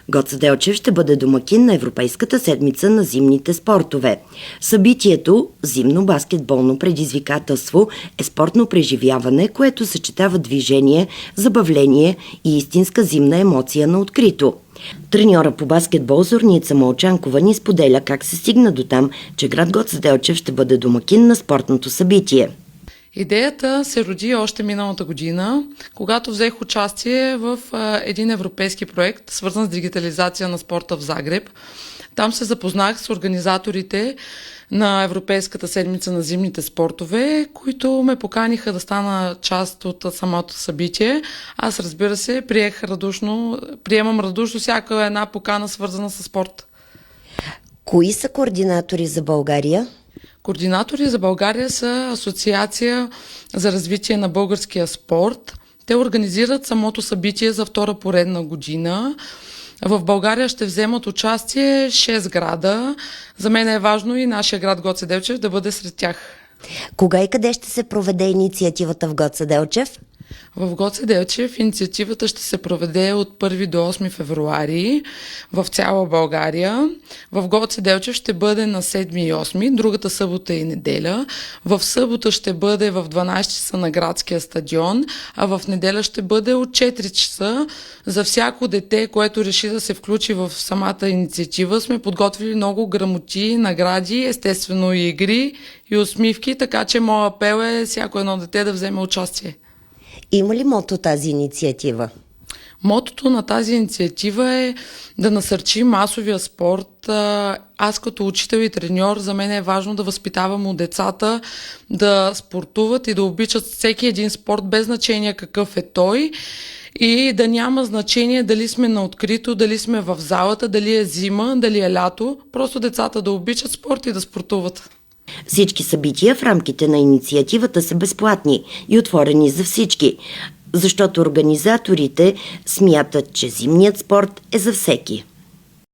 Гоце Делчев ще бъде домакин на Европейската седмица на зимните спортове. Събитието «Зимно баскетболно предизвикателство» е спортно преживяване, което съчетава движение, забавление и истинска зимна емоция на открито. Треньора по баскетбол Зорница Молчанкова ни споделя как се стигна до там, че град Гоце Делчев ще бъде домакин на спортното събитие. Идеята се роди още миналата година, когато взех участие в един европейски проект, свързан с дигитализация на спорта в Загреб. Там се запознах с организаторите на Европейската седмица на зимните спортове, които ме поканиха да стана част от самото събитие. Аз, разбира се, приемам радушно всяка една покана, свързана с спорт. Кои са координатори за България? Координатори за България са Асоциация за развитие на българския спорт. Те организират самото събитие за втора поредна година. В България ще вземат участие 6 града. За мен е важно и нашия град Гоце Делчев да бъде сред тях. Кога и къде ще се проведе инициативата в Гоце Делчев? В Гоце Делчев инициативата ще се проведе от 1 до 8 февруари в цяла България. В Гоце Делчев ще бъде на 7 и 8, другата събота и неделя. В събота ще бъде в 12 часа на градския стадион, а в неделя ще бъде от 4 часа. За всяко дете, което реши да се включи в самата инициатива, сме подготвили много грамоти, награди, естествено и игри и усмивки, така че моят апел е всяко едно дете да вземе участие. Има ли мото тази инициатива? Мотото на тази инициатива е да насърчи масовия спорт. Аз като учител и треньор, за мен е важно да възпитавам у децата да спортуват и да обичат всеки един спорт, без значение какъв е той, и да няма значение дали сме на открито, дали сме в залата, дали е зима, дали е лято. Просто децата да обичат спорт и да спортуват. Всички събития в рамките на инициативата са безплатни и отворени за всички, защото организаторите смятат, че зимният спорт е за всеки.